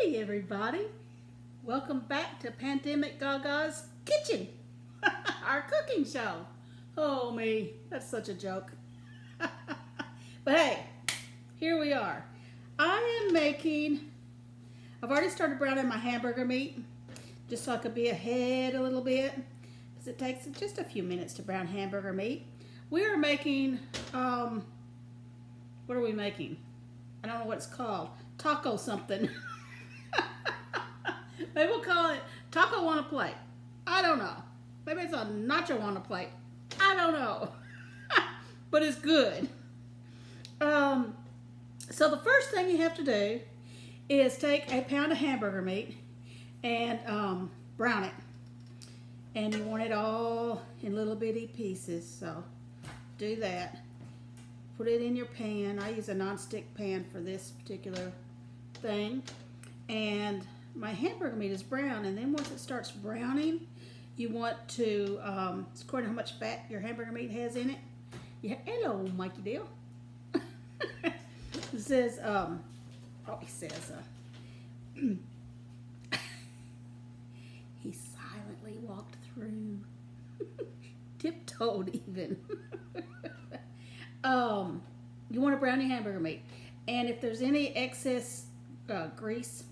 Hey everybody, welcome back to Pandemic Gaga's Kitchen, our cooking show. Oh me, that's such a joke. But hey, here we are. I've already started browning my hamburger meat, just so I could be ahead a little bit, because it takes just a few minutes to brown hamburger meat. We are making, what are we making? I don't know what it's called. Taco something. Maybe we'll call it taco on a plate. I don't know. Maybe it's a nacho on a plate. I don't know. But it's good. So the first thing you have to do is take a pound of hamburger meat and brown it. And you want it all in little bitty pieces. So do that. Put it in your pan. I use a non-stick pan for this particular thing. And my hamburger meat is brown, and then once it starts browning, you want to, it's according to how much fat your hamburger meat has in it. Yeah, hello, Mikey Dale. It says, he says, he silently walked through, tiptoed even. You want to brown your hamburger meat, and if there's any excess grease,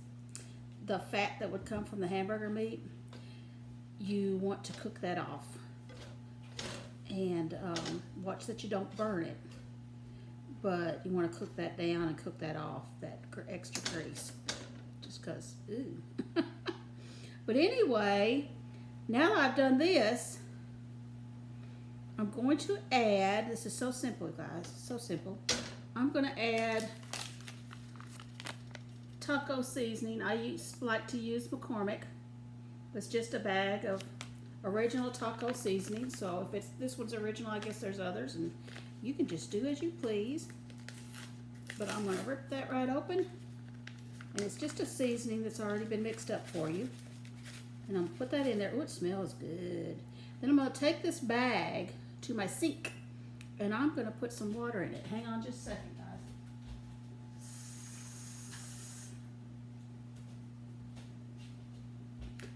the fat that would come from the hamburger meat, you want to cook that off, and watch that you don't burn it, but you want to cook that down and cook that off, that extra grease, just because, ooh. But anyway, now that I've done this, I'm going to add, this is so simple guys, so simple, I'm going to add taco seasoning. I like to use McCormick. It's just a bag of original taco seasoning. So if this one's original, I guess there's others, and you can just do as you please. But I'm going to rip that right open, and it's just a seasoning that's already been mixed up for you. And I'm going to put that in there. Oh, it smells good. Then I'm going to take this bag to my sink, and I'm going to put some water in it. Hang on just a second.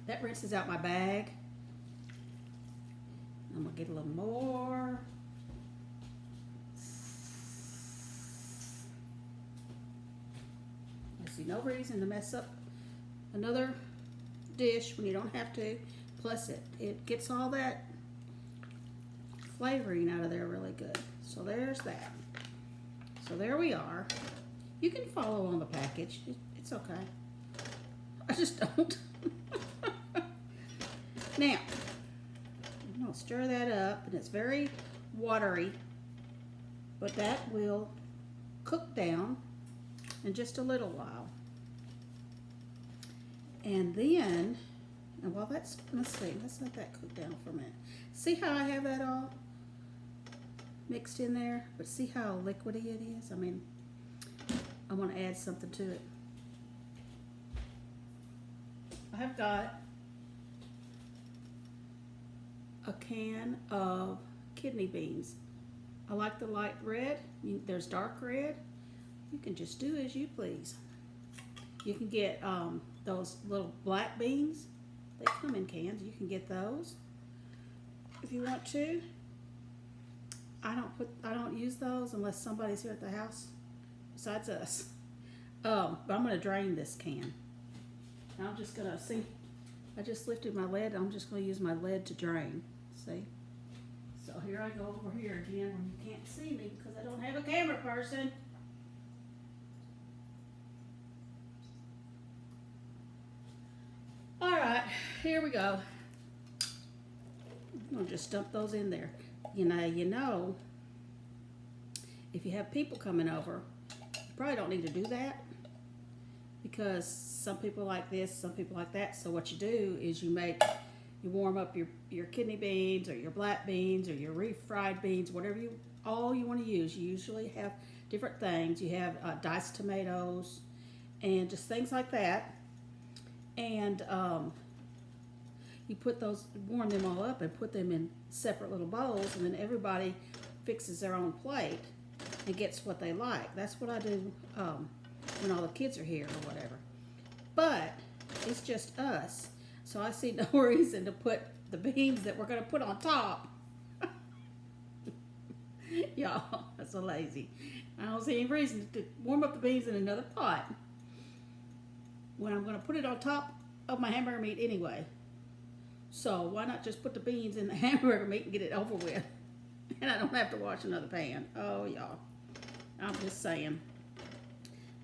That rinses out my bag. I'm gonna get a little more. I see no reason to mess up another dish when you don't have to. Plus it gets all that flavoring out of there really good. So there's that. So there we are. You can follow on the package. It's okay. I just don't. Now, I'm going to stir that up, and it's very watery, but that will cook down in just a little while. And then, and while that's, let's let that cook down for a minute. See how I have that all mixed in there? But see how liquidy it is? I mean, I want to add something to it. I have got a can of kidney beans. I like the light red. There's dark red. You can just do as you please. You can get those little black beans. They come in cans. You can get those if you want to. I don't use those unless somebody's here at the house besides us. But I'm going to drain this can. Now I'm just gonna see. I just lifted my lid. I'm just going to use my lid to drain. See? So here I go over here again when you can't see me because I don't have a camera person. Alright, here we go. I'm going to just dump those in there. You know, if you have people coming over, you probably don't need to do that, because some people like this, some people like that. So what you do is you warm up your kidney beans or your black beans or your refried beans, whatever all you want to use. You usually have different things. You have diced tomatoes and just things like that. And you put those, warm them all up and put them in separate little bowls, and then everybody fixes their own plate and gets what they like. That's what I do when all the kids are here or whatever. but it's just us. So I see no reason to put the beans that we're going to put on top. Y'all, that's so lazy. I don't see any reason to warm up the beans in another pot when I'm going to put it on top of my hamburger meat anyway. So why not just put the beans in the hamburger meat and get it over with? And I don't have to wash another pan. Oh, y'all. I'm just saying.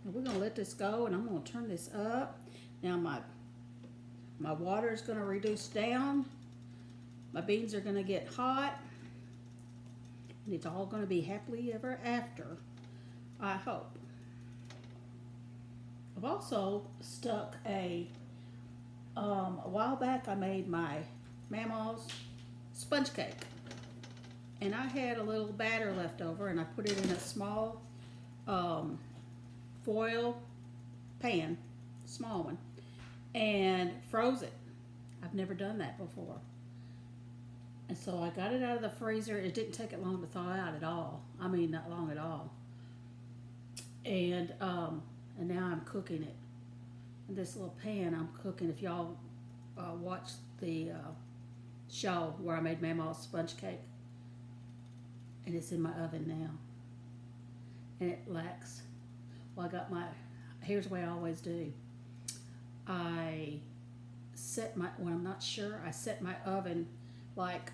Now we're going to let this go, and I'm going to turn this up. Now my water is going to reduce down. My beans are going to get hot. And it's all going to be happily ever after, I hope. I've also stuck a while back I made my Mama's sponge cake. And I had a little batter left over, and I put it in a small foil pan, small one, and froze it. I've never done that before. And so I got it out of the freezer. It didn't take it long to thaw out at all. I mean, not long at all. And now I'm cooking it. In this little pan, I'm cooking. If y'all watch the show where I made Mama's sponge cake, and it's in my oven now. And it lacks. Well, I got my, here's the way I always do. I set my, when I'm not sure, I set my oven like,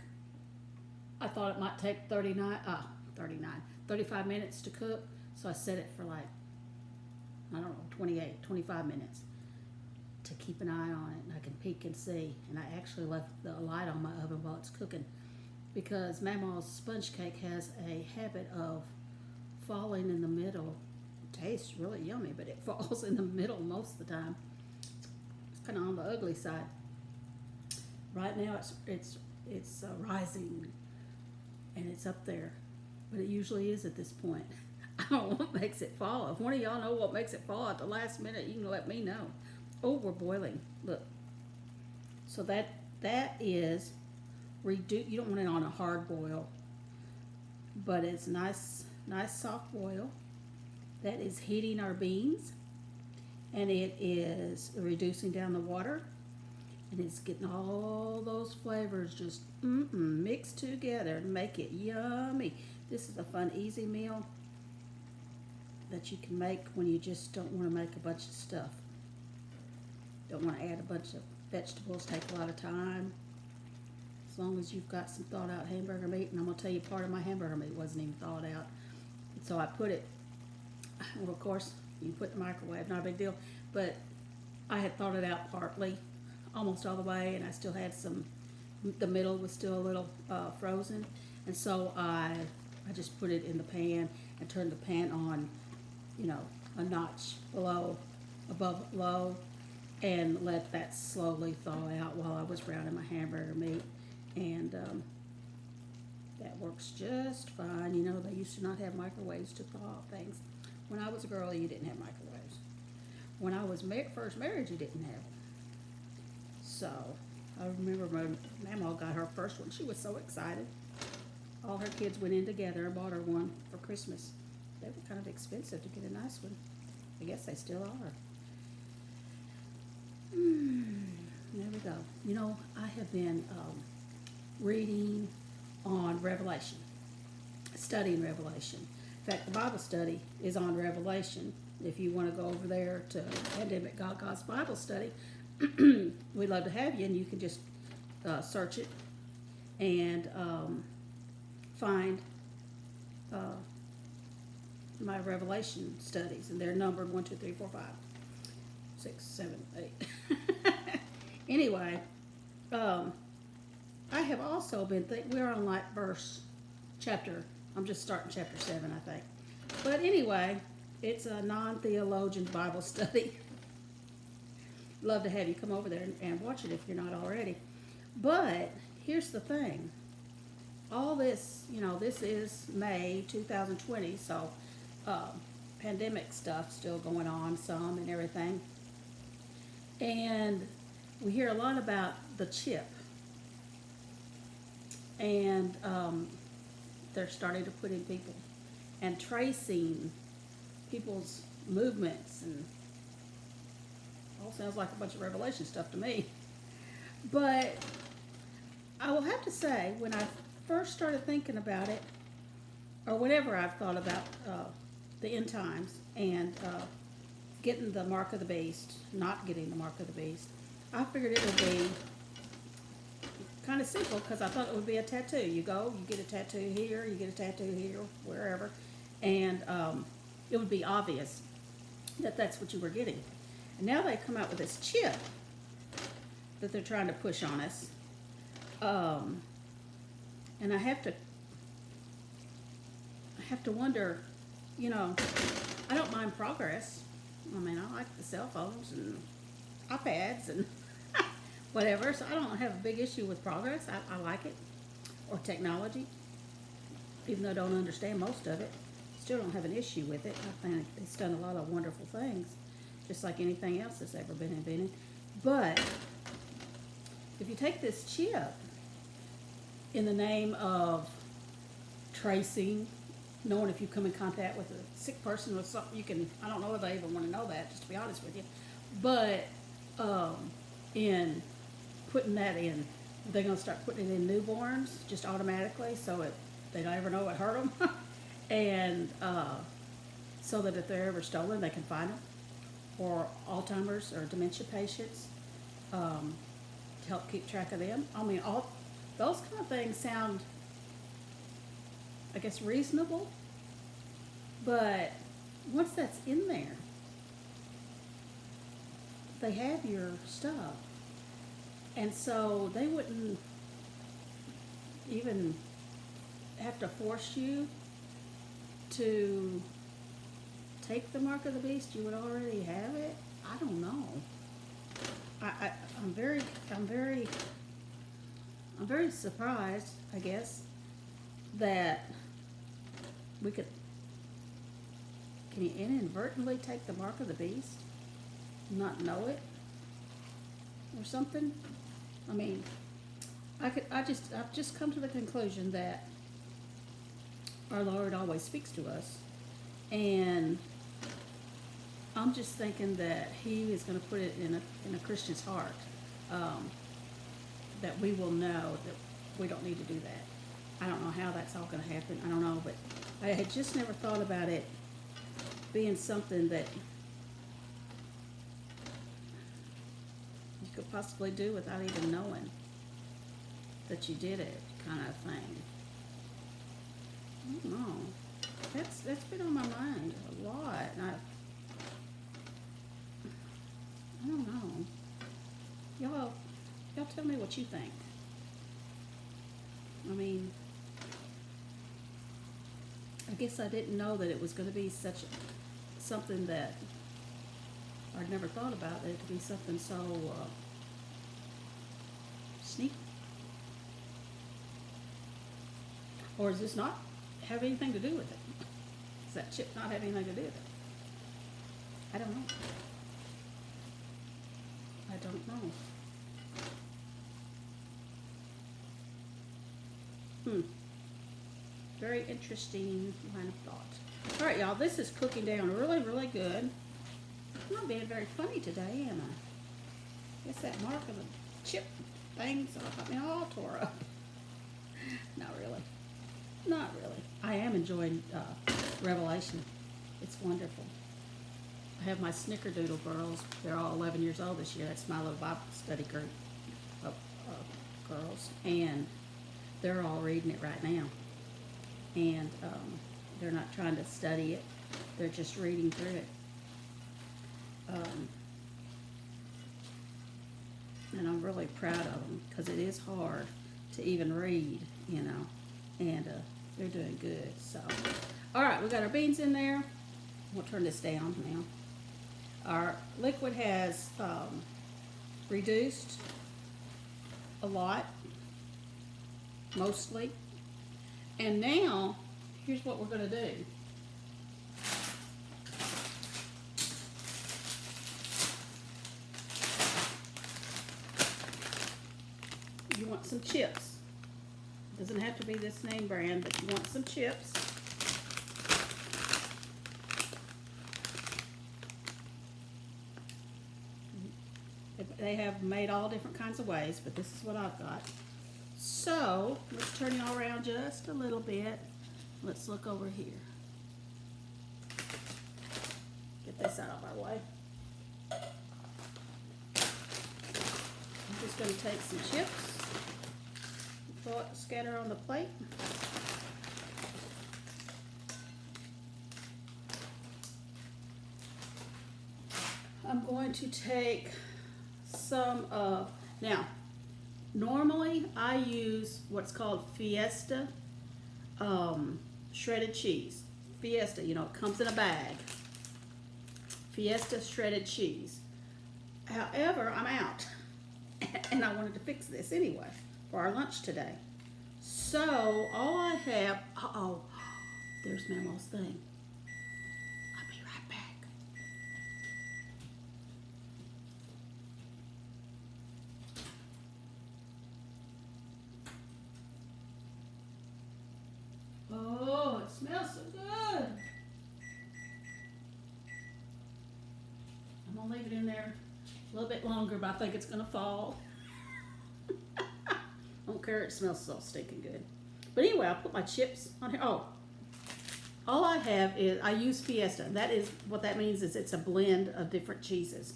I thought it might take 35 minutes to cook. So I set it for like, I don't know, 28, 25 minutes to keep an eye on it, and I can peek and see. And I actually left the light on my oven while it's cooking, because Mama's sponge cake has a habit of falling in the middle. It tastes really yummy, but it falls in the middle most of the time. It's kind of on the ugly side. Right now it's rising, and it's up there, but it usually is at this point. I don't know what makes it fall. If one of y'all know what makes it fall at the last minute, you can let me know. Oh, we're boiling. Look. So that is you don't want it on a hard boil, but it's nice soft boil. That is heating our beans, and it is reducing down the water, and it's getting all those flavors just mixed together and make it yummy. This is a fun, easy meal that you can make when you just don't want to make a bunch of stuff. Don't want to add a bunch of vegetables, take a lot of time. As long as you've got some thawed out hamburger meat, and I'm going to tell you, part of my hamburger meat wasn't even thawed out. So I put it, well, of course, you put it in the microwave, not a big deal, but I had thawed it out partly, almost all the way, and I still had some, the middle was still a little frozen, and so I just put it in the pan and turned the pan on, a notch above low, and let that slowly thaw out while I was browning my hamburger meat. And that works just fine. They used to not have microwaves to thaw things. When I was a girl, you didn't have microwaves. When I was first married, you didn't have them. So I remember when Mama got her first one, she was so excited. All her kids went in together and bought her one for Christmas. They were kind of expensive to get a nice one. I guess they still are. There we go. I have been reading on Revelation, studying Revelation. In fact, the Bible study is on Revelation. If you want to go over there to Pandemic Gaga's Bible study, we'd love to have you, and you can just search it and find my Revelation studies, and they're numbered 1, 2, 3, 4, 5, 6, 7, 8. Anyway, I have also been we're on like chapter, I'm just starting chapter 7, I think. But anyway, it's a non-theologian Bible study. Love to have you come over there and watch it if you're not already. But here's the thing. All this, this is May 2020, so pandemic stuff still going on some and everything. And we hear a lot about the chip. And they're starting to put in people and tracing people's movements and all sounds like a bunch of Revelation stuff to me. But I will have to say, when I first started thinking about it, or whenever I've thought about the end times and getting the mark of the beast, not getting the mark of the beast, I figured it would be kind of simple because I thought it would be a tattoo. You go, you get a tattoo here, you get a tattoo here, wherever, and it would be obvious that that's what you were getting. And now they come out with this chip that they're trying to push on us. And I have to wonder, you know, I don't mind progress. I mean, I like the cell phones and iPads and whatever, so I don't have a big issue with progress. I like it, or technology, even though I don't understand most of it. Still don't have an issue with it. I think it's done a lot of wonderful things, just like anything else that's ever been invented. But if you take this chip in the name of tracing, knowing if you come in contact with a sick person or something, you can, I don't know if I even want to know that, just to be honest with you, but in putting that in, they're going to start putting it in newborns just automatically, so they don't ever know it hurt them, and so that if they're ever stolen, they can find them, or Alzheimer's or dementia patients, to help keep track of them. I mean, all those kind of things sound, I guess, reasonable, but once that's in there, they have your stuff, and so they wouldn't even have to force you to take the mark of the beast. You would already have it. I don't know. I'm very surprised, I guess, that we could. Can you inadvertently take the mark of the beast, not know it, or something? I mean, I've just come to the conclusion that our Lord always speaks to us, and I'm just thinking that He is going to put it in a Christian's heart, that we will know that we don't need to do that. I don't know how that's all going to happen. I don't know, but I had just never thought about it being something that you could possibly do without even knowing that you did it, kind of thing. I don't know. That's been on my mind a lot. And I don't know. Y'all tell me what you think. I mean, I guess I didn't know that it was going to be something that I'd never thought about, that it could be something so sneaky. Or does this not have anything to do with it? Does that chip not have anything to do with it? I don't know. I don't know. Very interesting line of thought. All right, y'all, this is cooking down really, really good. I'm not being very funny today, am I? Guess that mark of the chip things got me all tore up. Not really. Not really. I am enjoying Revelation. It's wonderful. I have my Snickerdoodle girls. They're all 11 years old this year. That's my little Bible study group of girls. And they're all reading it right now. And they're not trying to study it. They're just reading through it. And I'm really proud of them because it is hard to even read, you know. And they're doing good. So, all right, we got our beans in there. We'll turn this down now. Our liquid has reduced a lot, mostly. And now, here's what we're going to do. You want some chips. Doesn't have to be this name brand, but you want some chips. They have made all different kinds of ways, but this is what I've got. So let's turn it all around just a little bit. Let's look over here. Get this out of our way. I'm just going to take some chips, throw it, scatter on the plate. I'm going to take some of, now, normally I use what's called Fiesta shredded cheese. Fiesta, you know, it comes in a bag. Fiesta shredded cheese. However, I'm out. And I wanted to fix this anyway for our lunch today. So, all I have, uh-oh, there's Memo's thing. I'll be right back. Oh, it smells so good. I'm gonna leave it in there a little bit longer, but I think it's gonna fall. Don't care, it smells so stinking good. But anyway, I'll put my chips on here. Oh, all I have is, I use Fiesta. That is, what that means is it's a blend of different cheeses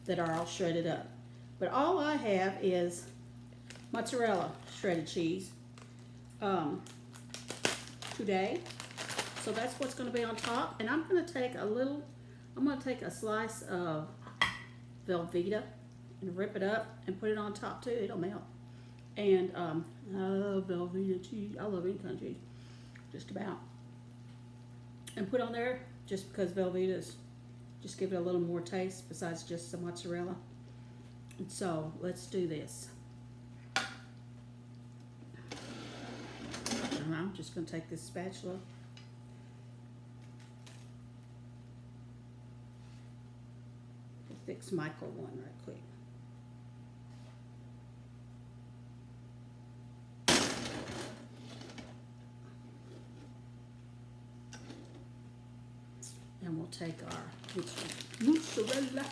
that are all shredded up. But all I have is mozzarella shredded cheese today. So that's what's going to be on top. And I'm going to take a slice of Velveeta and rip it up and put it on top too. It'll melt. And I love Velveeta cheese. I love any kind of cheese, just about. And put on there, just because Velveeta's, just give it a little more taste besides just the mozzarella. And so let's do this. And I'm just going to take this spatula. Fix Michael one right quick. And we'll take our mozzarella.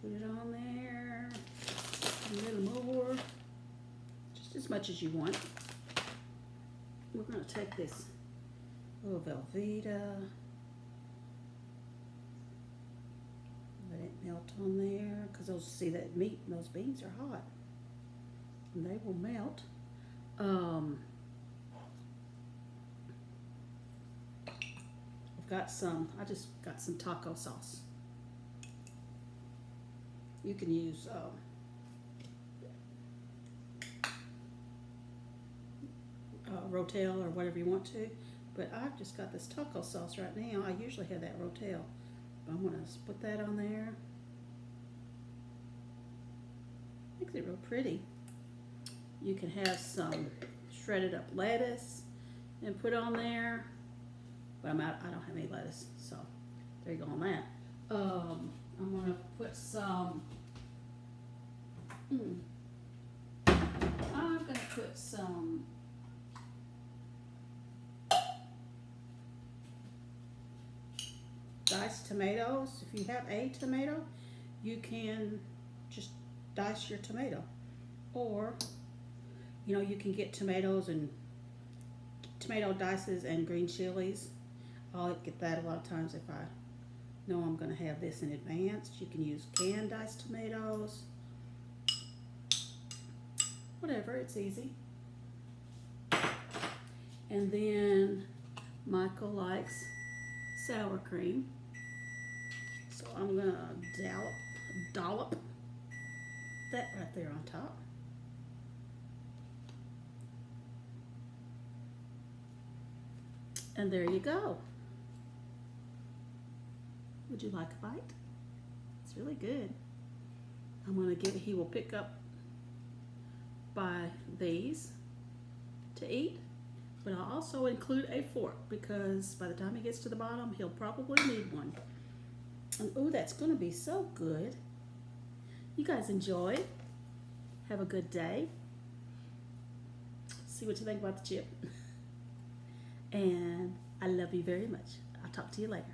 Put it on there. A little more. Just as much as you want. We're going to take this little Velveeta. Let it melt on there. Because those, see that meat and those beans are hot. And they will melt. I just got some taco sauce. You can use Rotel or whatever you want to, but I've just got this taco sauce right now. I usually have that Rotel, but I'm going to put that on there. Makes it real pretty. You can have some shredded up lettuce and put on there. But I don't have any lettuce, so there you go on that. I'm going to put some, I'm going to put some diced tomatoes. If you have a tomato, you can just dice your tomato. Or, you know, you can get tomatoes and tomato dices and green chilies. I'll get that a lot of times if I know I'm going to have this in advance. You can use canned diced tomatoes. Whatever, it's easy. And then Michael likes sour cream. So I'm going to dollop that right there on top. And there you go. Would you like a bite? It's really good. I'm going to give, he will pick up by these to eat, but I'll also include a fork because by the time he gets to the bottom, he'll probably need one. And ooh, that's going to be so good. You guys enjoy. Have a good day. See what you think about the chip. And I love you very much. I'll talk to you later.